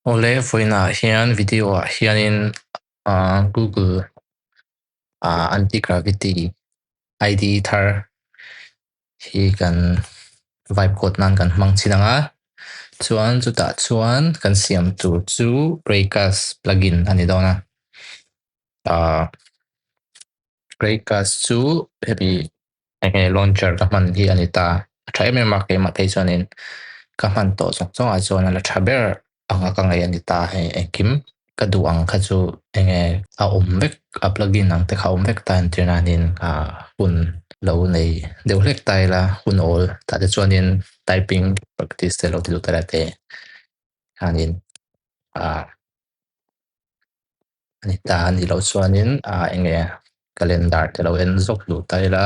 Ole voina hian video hianin Google Antigravity IDE thar hi kan vibe code nan kan hmang chinanga chuan chuta chuan kan siam tur chu Raycast plugin ani dawna Raycast chu hebi launcher ka hman hi ani ta tha em em ke ma thei chuanin ka hman to chong chong a chuan ala thaber anga ka ngai ani ta he kim ka duang kha chu enge a vek a plugin ang te kha vek tan tinanin hun lo nei deuh hlek tai la hun ol ta te chuanin typing practice te lo ti lu tara te hanin ani ta ani lo chuanin enge calendar te lo en zok lu tai la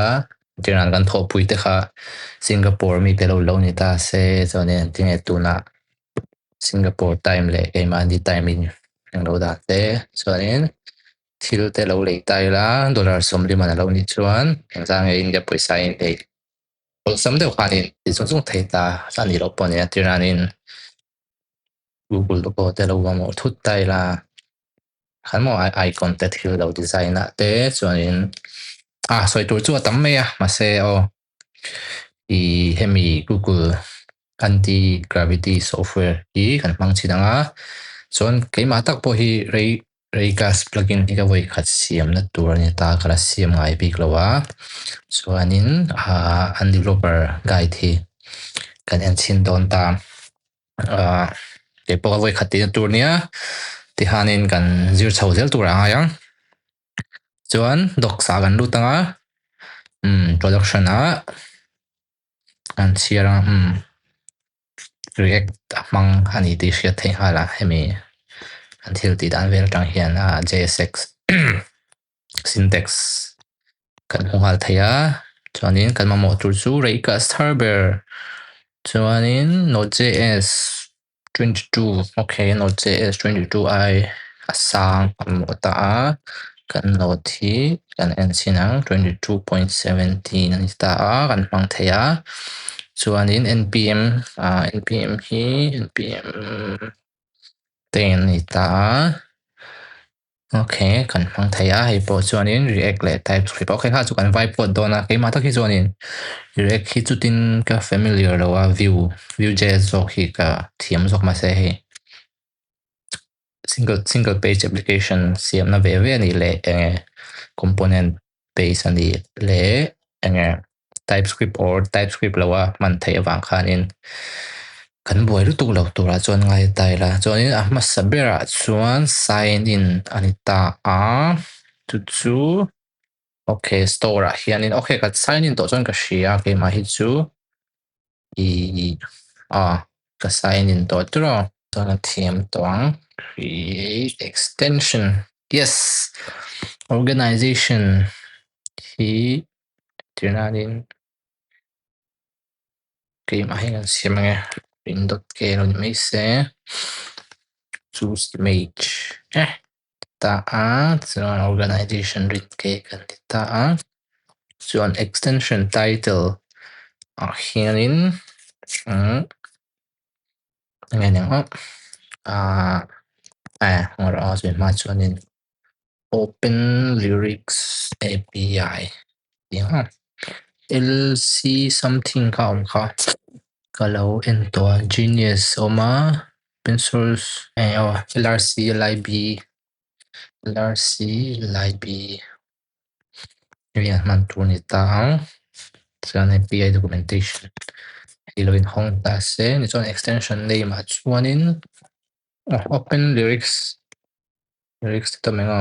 tinan kan tho pui te kha Singapore mi te lo ni ta se chuanin tinge tuna Singapore time le ke mandi time in ang lo da te chuanin thil te lo lei tai la dollar som ri man lo ni chuan ang zang e India paisa in te som deuh khanin ti chung chung thei ta ani lo pon ya tiranin Google lo te lo mo thut tai la khan mo icon te thil lo design a te chuanin soi tur chu tam me a ma se o I hemi Google Antigravity software hi kan hmang chinanga chuan keima tak po hi Raycast plugin hi ka voi khat siam na tur ani ta kala siam ngai bik lowa chuanin an developer guide hi kan en chin don ta ke po voi khat na tur nia ti hanin kan zir chho zel tur anga yang chuan doc sa kan lu tanga production a an siara React among ani ti hria thei hala hemi until ti dan vel tang hian JSX syntax kan hal theia chuanin kan ma mo tur chu Raycast harbor chuanin node.js 22 okay node.js 22 ai asang amota kan node hi kan en sinang 22.17 ani ta kan hmang theia chuanin npm hi npm 10 ni ta okay kan hmang theia hei po chuanin React le TypeScript okay kha chu kan vibe code dona keima tak hi chuanin React hi chutin ka familiar lo a Vue.js zok hi ka thiam zok ma se hi single page application siam na ve ani le component based ani le TypeScript or TypeScript lo a man thei awang khanin kan boi lu tu lo tura chuan ngai tai la chuanin ma sabera chuan sign in ani ta chu okay store hianin okay ka sign in to chuan ka hria ke ma hi chu ka sign in to tro chuan thiam tawng create extension yes organization hi tinanin ke ma hi kan siam nge pin.k lo ni mai se choose image ta chuan organization rit ke kan ti ta chuan extension title hianin nge nang ngor chuan ma chuanin open lyrics API LC something ka kha kalau ento genius oma open source LRC lib yan man tu ni ta chuan API documentation Hilo in hong ta se ni chuan extension name a chuanin open lyrics ta menga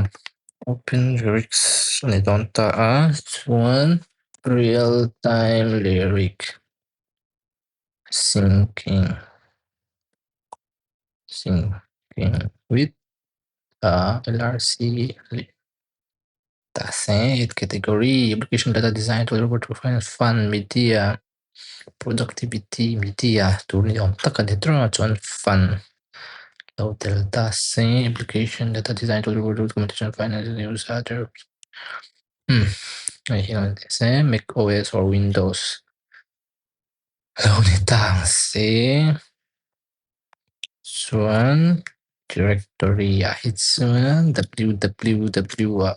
open lyrics ni don ta chuan real time lyric syncing with LRC ta se category application data design to report to find fun media productivity media tur ni om tak ani tro chuan fun lo delta se application data design to report to documentation finance user se Mac OS or Windows lo ni tang se chuan directory hi chuan www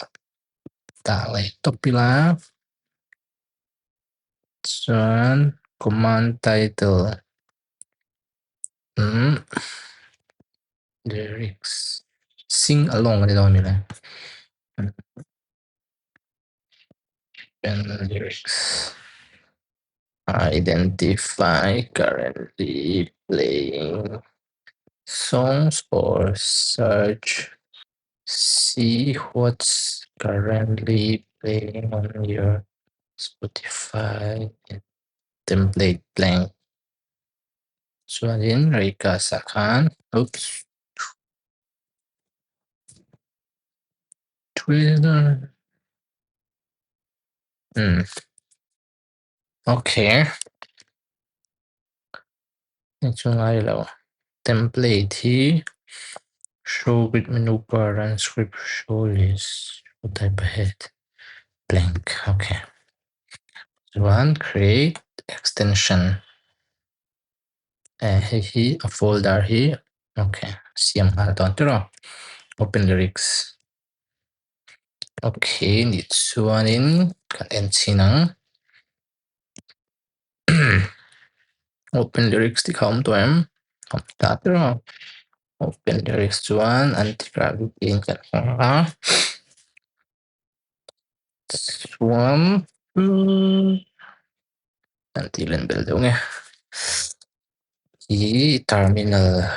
tah leh topila chuan command title lyrics sing along với đâu này and lyrics identify currently playing songs or search see what's currently playing on your Spotify template blank. So then Raycast akan oops Twitter okay ito nga ilaw template hi show grid menu bar and script show list type ahead blank okay one create extension hi a folder hi okay siam hal don tiro open lyrics okay ni chuanin kan ensinang open lyrics ti khom to em ta tiro open lyrics chuan antigravity kan hanga chuan anti len bel deuh nge hi terminal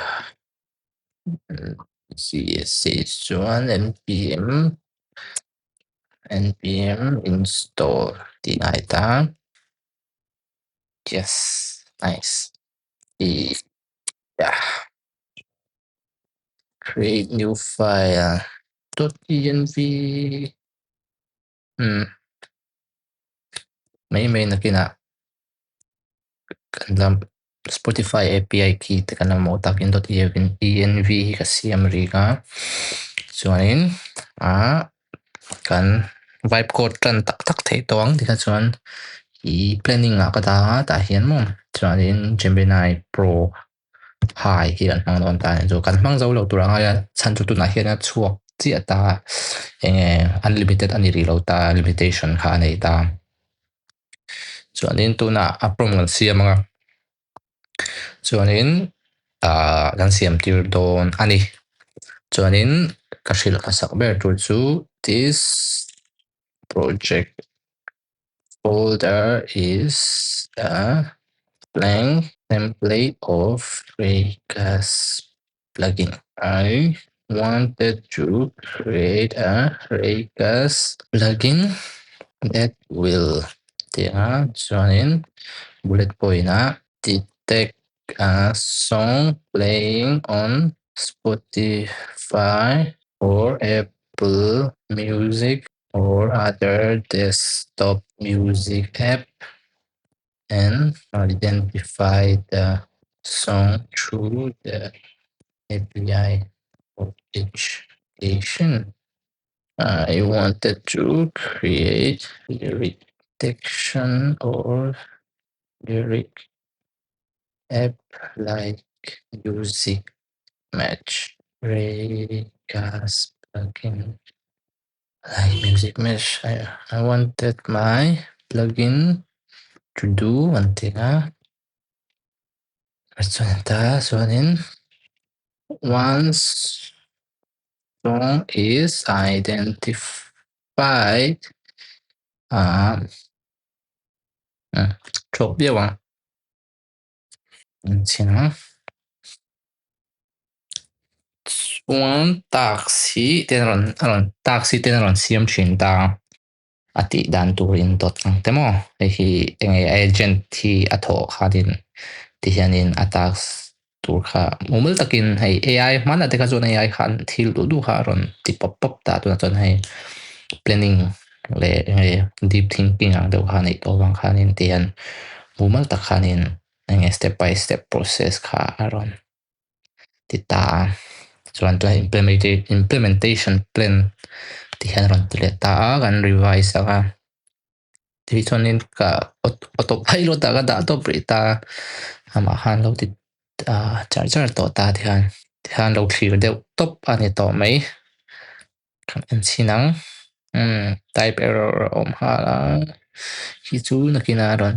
CSS chuan npm install ti ngai ta yes nice yeah create new file .env may na kina kan Spotify API key te kan mo takin .env ka CMR ka chuanin kan vibe code tan tak tak thei tawng ti ka chuan i planning a ka da ta hian mo chuanin Gemini Pro Hi hi kan hmang don ta zo kan hmang zo lo turanga ya chan chu tu na hian chuak chi ata unlimited ani ri lo ta limitation kha nei ta chuanin tu na aprom kan siam anga chuanin kan siam tir don ani chuanin ka hril ka sak ber tur chu this project folder is a blank template of Raycast plugin. I wanted to create a Raycast plugin that will join in bullet point detect a song playing on Spotify or Apple Music or other desktop music app and identify the song through the API authentication. I wanted to create lyric detection or lyric app like music match, Raycast plugin like music match. I wanted my plugin to do one thing. So then once song is identified, chụp biết không? Xin xuống taxi tên là siam chuyển ta ati dan turin dot ang temo hi engay agent hi atho khadin ti hianin attacks tur kha mumul takin hay AI mana te ka zon AI khan thil du kha ron ti pop pop ta tu na chon hay planning le deep thinking ang deuh kha nei to wang khanin tian mumul tak khanin engay step by step process kha aron ti ta chuan tu implementation plan ti hian ron ti le ta kan revise aka thì cho nên cả autopilot ta ka da to pri ta ama han lo ti charger to ta thì han Than lo clear deuh top ani to mai kan en chinang type error om hala hi chu nakina ron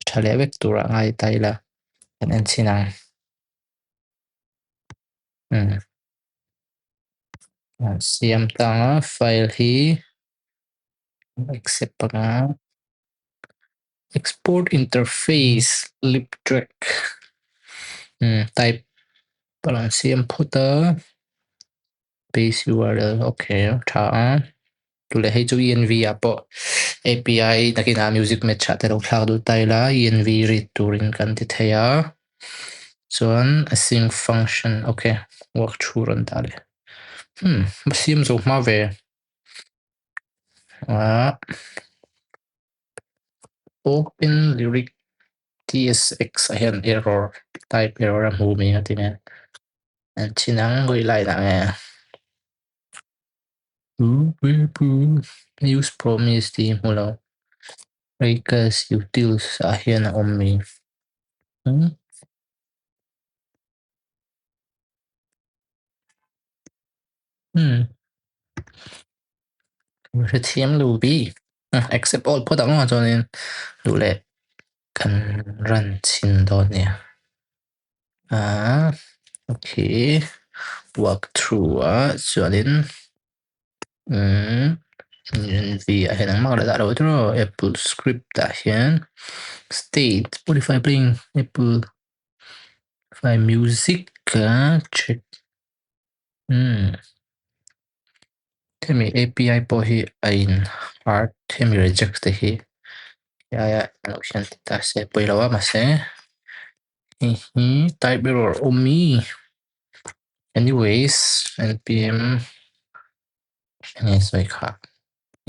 thale vector ngai taila kan en chinang siam tanga file hi accept panga export interface libtrack type parang siam Futher base URL okay tha tule hei chu env apo API nakina music match te lo thak du taila env read turin kan ti theya chuan async function okay work through ron tale siam zo ma ve open lyric tsx ahian error type error a hmu mi nga ti nen an chinang goi lai na nge use promise ti hmu lo Raycast utils ahian a om mi thiam lu bi accept all put ang cho nên đủ lệ kan ran chin do nia okay walk through cho nên vì hiện ang mag da ro tro apple script ta hian state Spotify playing apple file music check themi API po hi ain hard themi reject te hi ya option ta se poilawa ma se type error omi anyways npm soi kha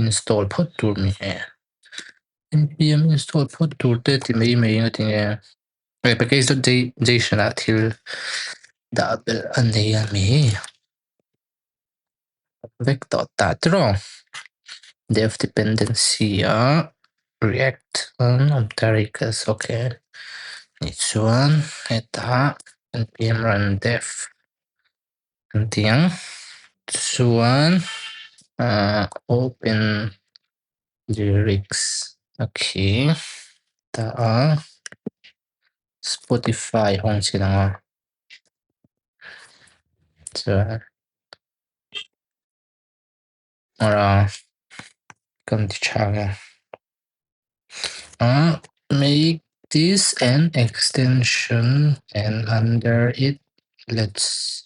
install pod tur mi npm install pod tur te ti mai nga ti nge package.json a thil da bel anei a mi vector ta tro dev dependency react Raycast okay ni chuan heta npm run dev tiang chuan open lyrics okay ta Spotify hong chinanga chuan ora kan ti changa make this an extension and under it let's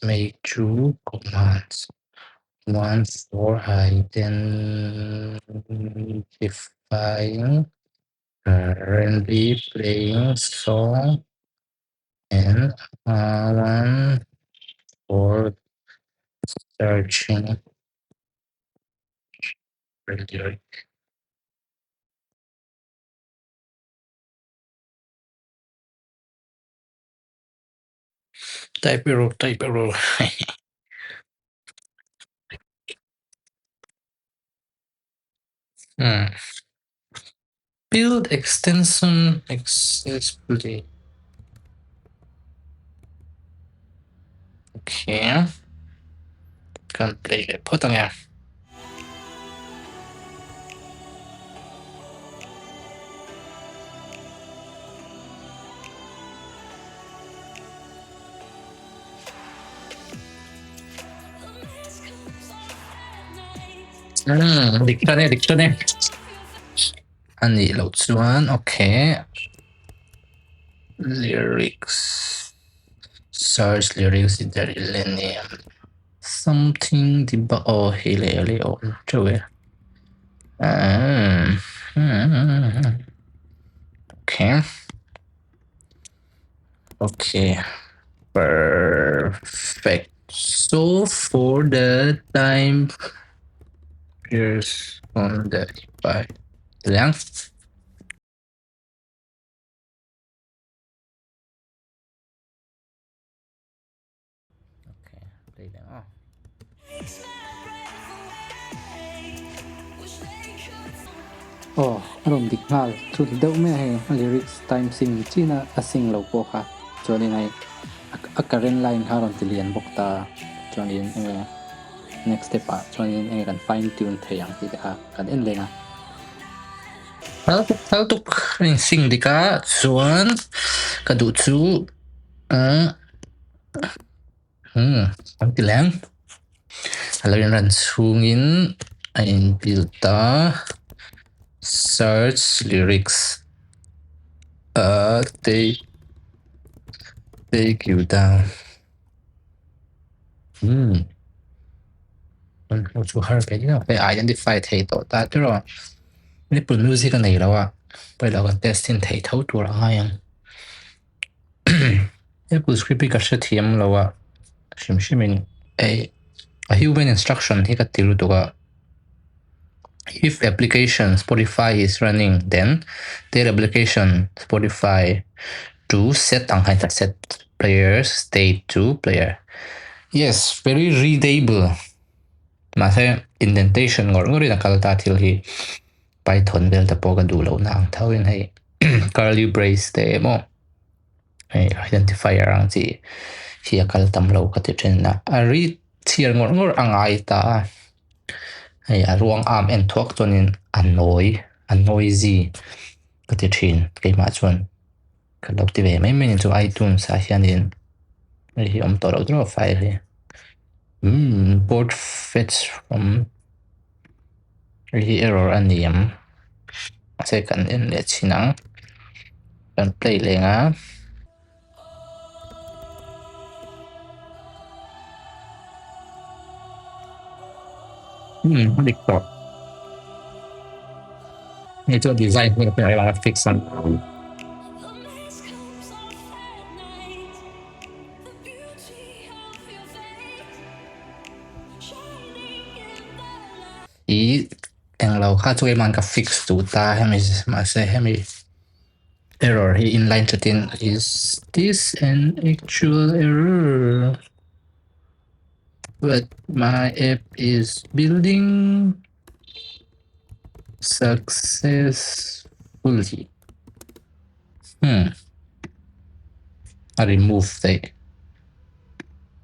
make two commands one for identifying currently playing song and one for searching lyric. Type error. Build extension accessibility. Okay. Kan play le potong ya. Dictionary. Ani lo chuan okay. Lyrics. Search lyrics in the millennium. Something debug hele on to okay. Perfect. So for the time here's on the by length. Okay, play them off. Arom dik ngal thu deuh me he lyrics time sing china a sing lo po kha cho ni nai a current line ha ron ti lian bok ta chuan in next step chuan in kan fine tune thei ang ti kha kan en lenga hal tuk in sing dika chuan ka du chu ang ti lang haloin ran chungin a in build ta search lyrics take you down chu har pe ni pe identify thei to ta tu ro ni pul music ka nei lawa pe la kan test in thei thau tur anga yang e pul script ka sha thiam lawa shim shimin a human instruction hi ka tilu to ka if application Spotify is running then their application Spotify to set ang set players state to player yes very readable mase indentation ngori na kalta thil hi Python bel ta poga du lo nang thawin hei curly brace te mo hei identifier ang chi hi akal tam lo ka ti tren na a read thiar ngor angai ta hei a ruang am en thuak chuanin a noisy ka ti thin keima chuan ka lo ti ve mai mai chu iTunes a hianin hi om to lo draw file hi import fetch from hi error aniam se kan en le chinang kan play lenga dik to ni chu design ni pe ai la fix an i eng lo kha chu man ka fix tu ta hemi ma se hemi error hi inline chatin is this an actual error but my app is building successfully I remove the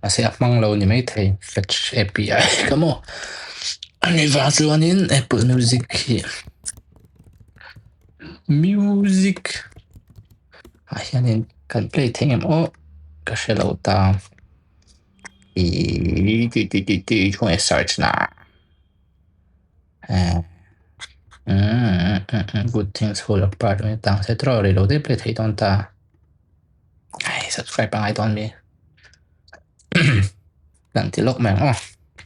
ase apang lo ni mai thei fetch API come on ani va chuan in Apple Music hi music hianin kan play thengem o ka shelo ta chung search na good things fall apart when tang se tro reload play thei ton ta ai subscribe ai ton mi kan ti lok mang o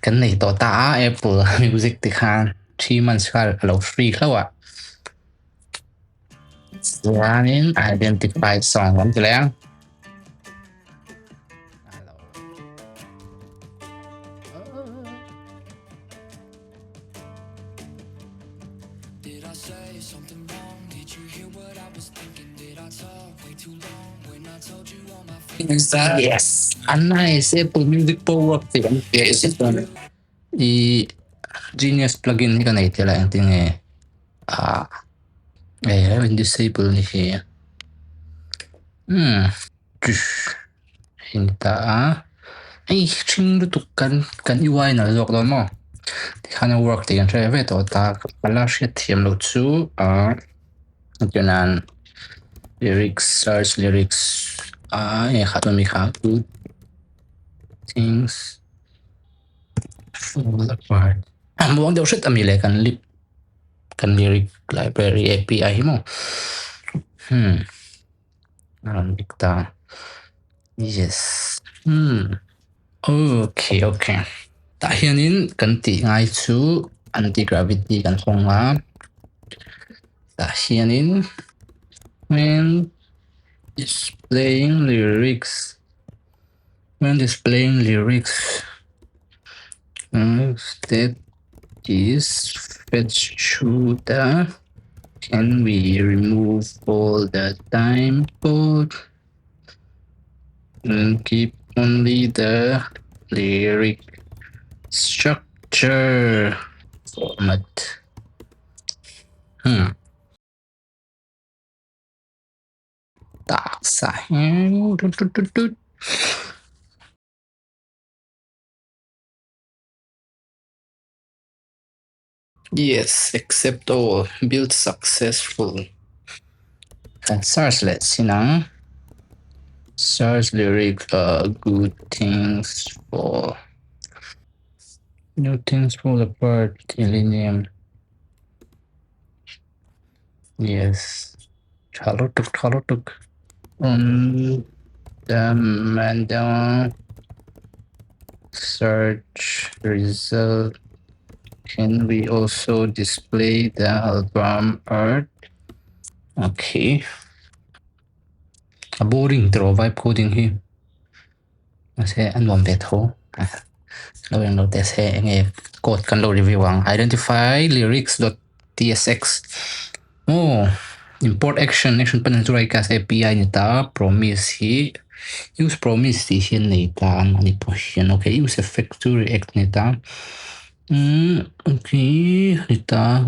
kan nei to ta Apple Music ti khan 3 months ka lo free khawa chuanin identify song lam ti lang yes a nice Apple Music power up thing yes i Genius plugin ni kan nei ti la ang ting disable ni hi hinta ai ching tu kan UI na lok don mo ti khana work ti kan trai ve to ta kala shit thiam lo chu kenan lyrics search lyrics khat mi kha good things fall apart mo ang deu shit ami le kan lip kan lyric library API hi mo dikta yes okay ta hianin kan ti ngai chu anti-gravity kan honga ta hianin when displaying lyrics that is fetch shooter can we remove all the time code and keep only the lyric structure format tak sa Yes, accept all. Build successful. Search let's see now. Search lyric good things for new things fall apart. Selenium. Yes. Halotuk. On the manual search result. Can we also display the album art? Okay. Boring draw vibe coding here. Say anh want bet ho. Lo yang lo test he nge code kan lo review ang identify lyrics.tsx. Oh, import action pan to Raycast API nita promise hi use promise hi hian nei ta an ani po hian okay use effect to react nita. Okay nita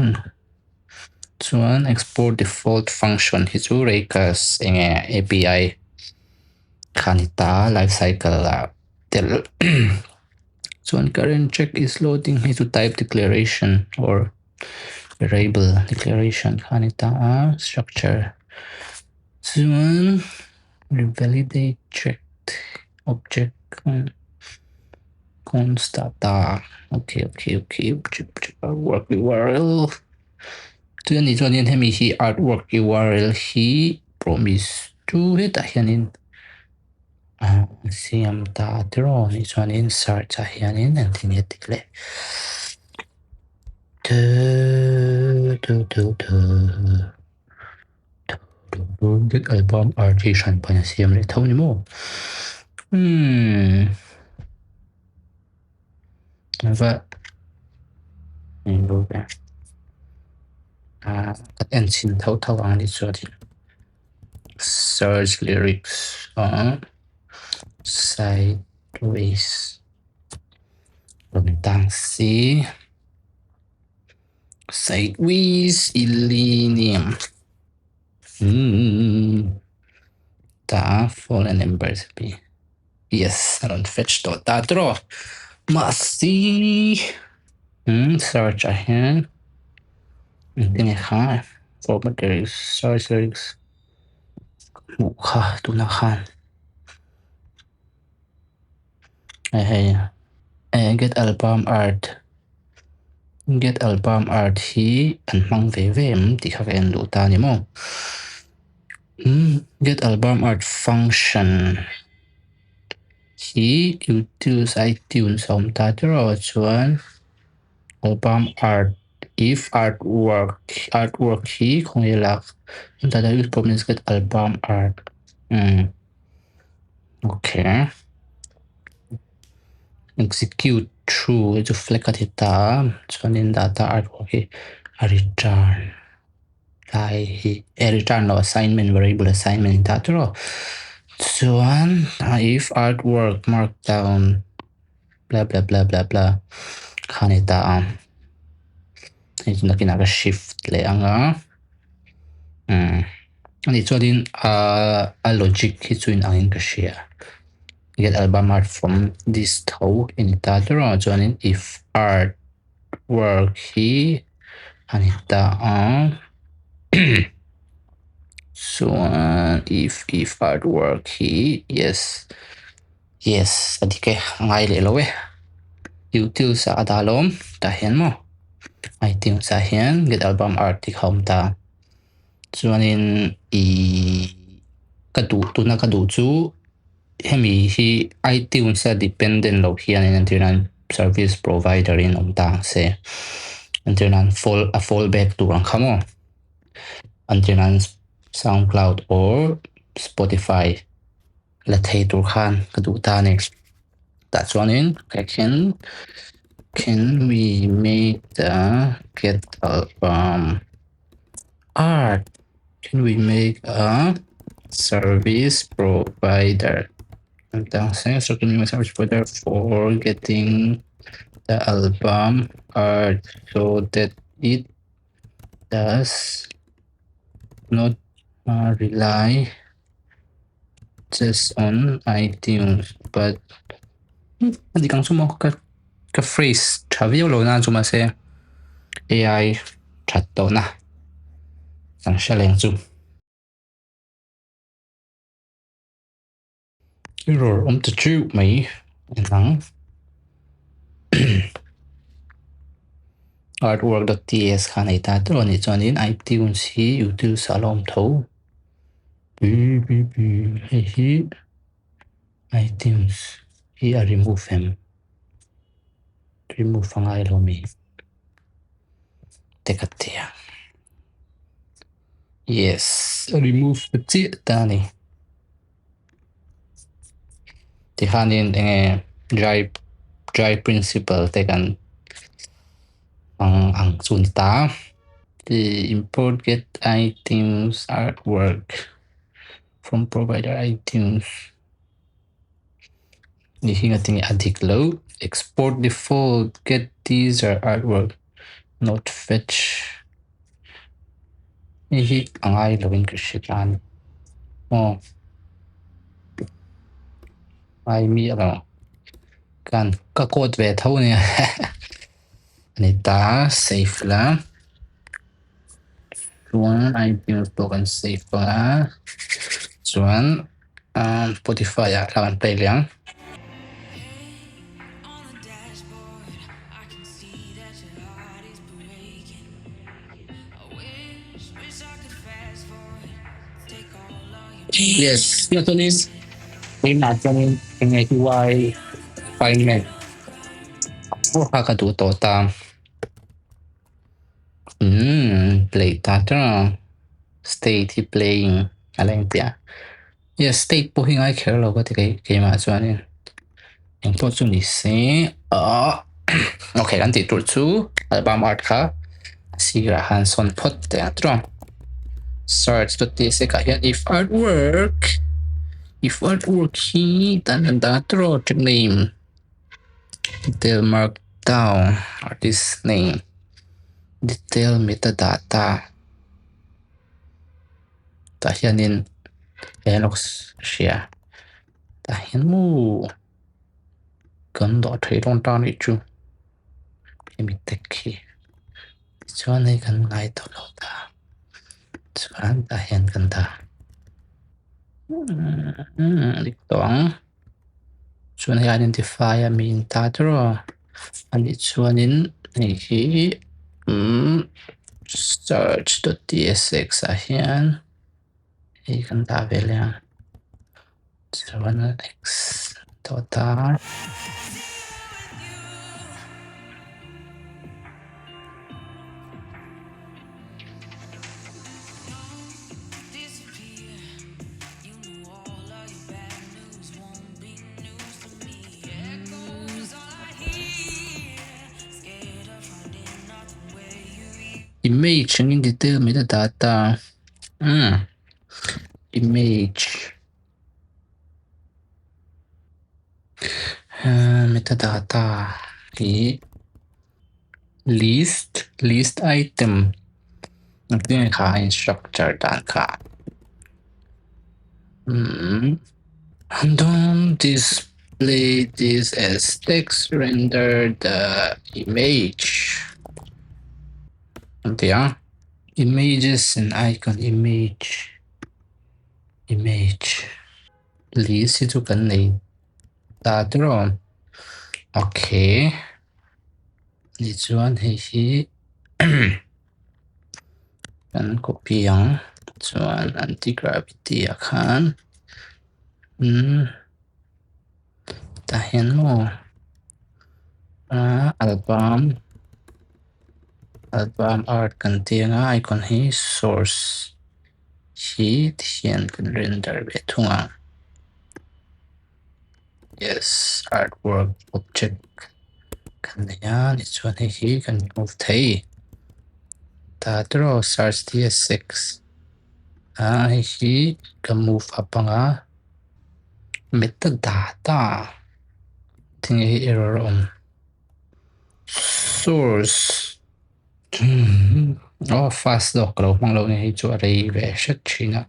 chuan export default function hi chu Raycast enge API kanita lifecycle tel chuan current check is loading hi to type declaration or variable declaration kanita structure chuan revalidate checked object const data okay work URL chuan ni chuan hian hemi hi artwork URL hi promise to heta hianin siam ta draw ni chuan in search a hianin antinetic le get album art shan pa siam le thau ni mo và các em xin thấu anh đi cho thì search lyrics on sideways rồi mình tăng C sideways selenium ta fallen embers be yes I don't fetch dot draw must see search ahead tiếng khác format lyrics search lyrics mũ kha tu na khan hey get album art hi an mang ve ti kha en lu ta ni mo get album art function hi use iTunes home ta draw chuan album art if artwork hi khong elak ta da use promise get album art okay execute true to flag at ta chuan in data artwork hi return return no assignment variable assignment ta draw chuan if artwork markdown blah blah blah blah blah khanita itu nak kena shift le anga ani chuan a logic hi chuin angin ka share get album art from this thau in ta draw chuan if artwork hi anita so if artwork hi yes adike ngai le lo YouTube sa adalom ta hian mo iTunes sa hian get album art ti home ta chuanin kadu tu na kadu chu hemi hi iTunes sa dependent lo hian in internet service provider in ta se internet fallback to ang khamo internet SoundCloud or Spotify la thei tur khan kadu ta next that's one in can we make the get album art? Can we make a service provider? And so can we make a service provider for getting the album art so that it does not rely just on iTunes, but hindi kang sumo ka phrase travel lo na cuma se AI chat to na sang shaleng chu error to chu mai nang artwork.ts khan ai ta tro ni chuanin iTunes hi util salom tho hi iTunes hi a remove fangai lo mi tekatia yes remove chi ta ni ti khanin dry principle te kan ang chun ta the import get iTunes artwork from provider iTunes ni hinga tingi adik lo export default get teaser artwork not fetch ni hi angai lo in krishitan oh ai mi alo kan ka code ve thau ni ni ta save la chuan iTunes to kan save pa chuan Spotify a kan play liang yes yo to ni na chuan ngai UI refinement ha ka tu to ta play ta tra state hi playing aleng tia yes state po hingai kher lo ka ti kai ma chuan import chu ni se okay kan ti tur chu album art kha sigra hanson phot te atro search to tse ka hian if artwork hi tan da tro name detail markdown artist name detail metadata ta hianin enox share ta hian mu kan do thei rong ta ni chu mi tekhi chuan nei kan ngai to lo ta chuan ta hian kan ta lik tong chuan hi identify a min ta tro ani chuanin nei hi search.tsx a hian hi kan ta velya chuan x total image in detail metadata image metadata hi list item nanti kha structure dan kha don't display this as text render the image nanti images and icon image list itu kan nei ta tro okay ni chuan hi kan copy yang chuan antigravity akhan ta hian mo album art kan tianga icon hi source hi hian kan render ve thunga yes artwork object kan ya ni chuan hi kan move thei ta tro search tsx hi kan move apanga metadata thing hi error on source fast dok lo mang lo ni hi chu array ve shat china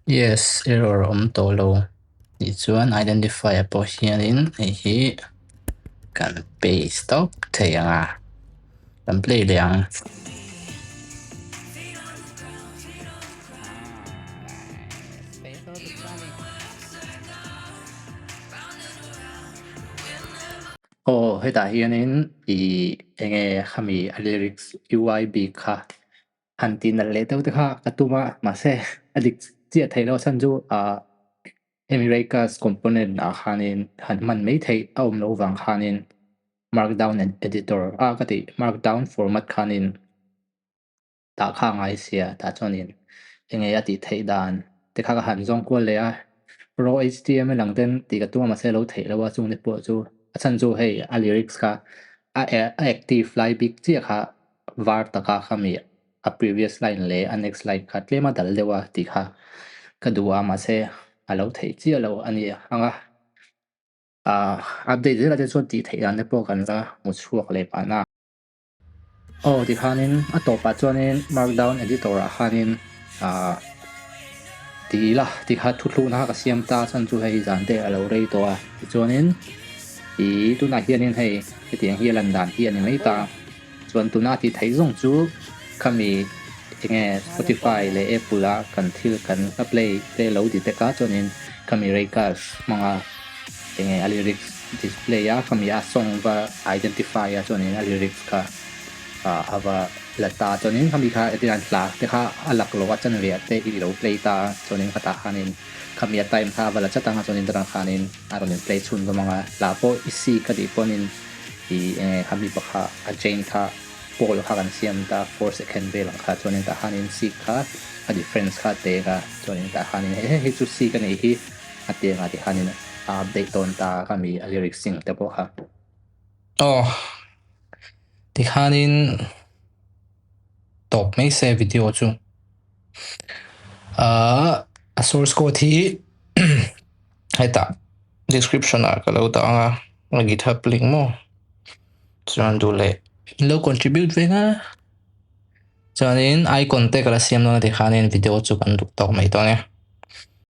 yes error to lo ni chuan identify po hianin hi kan paste stop thầy à kan play liang hay ta hianin enge khami lyrics UIB kha hantin le teu te kha katuma ma se adik chia thailo san ju Raycast component khanin han man mai thei aum lo wang khanin markdown editor kati markdown format khanin ta kha ngai sia ta chonin enge ati thei dan te kha han zong ko le a raw html lang den ti ka tu ma se lo thei lo wa chung ne po chu achan chu hei a lyrics kha active fly big chi kha var ta ka khami a previous line le a next line kha tlema dal dewa ti kha ka duwa ma se a lo thei chi lo ani anga update zela te chu ti thei dan ne po kan za mu chuak le pa na ti khanin a to pa chuanin markdown editor a khanin ti la ti kha thu thlu na ka siam ta chan chu hei zan te alo rei to a chuanin tu na hianin hei ke tiang hi lan dan hi ani mai ta chuan tu na ti thei zong chu khami enge Spotify le Apple a kan thil kan play te lo di te ka chuanin khami Raycast manga enge lyrics display a khami a song va identify a chuanin lyrics ka ava lata chuanin khami kha etian tla te kha alak lo wa chan ria te i lo play ta chuanin kha ta khanin khami a time kha vala chatanga chuanin dran khanin aronin play chun lo manga la po isi ka di ponin khami pakha a chain kha pol kha kan siam ta 4 second bell kha chuanin ta khanin si kha a difference kha te ga chuanin ta khanin he chu si ka nei hi ate nga ti khanin update ton ta khami a lyrics sing te po kha ti khanin top mấy xe video chu a source code hi hay ta description a ka lo ta nga github link mo chuan du le lo contribute ve nga chuanin icon te kala siam na ti khanin video chu kan duk tok mai to ne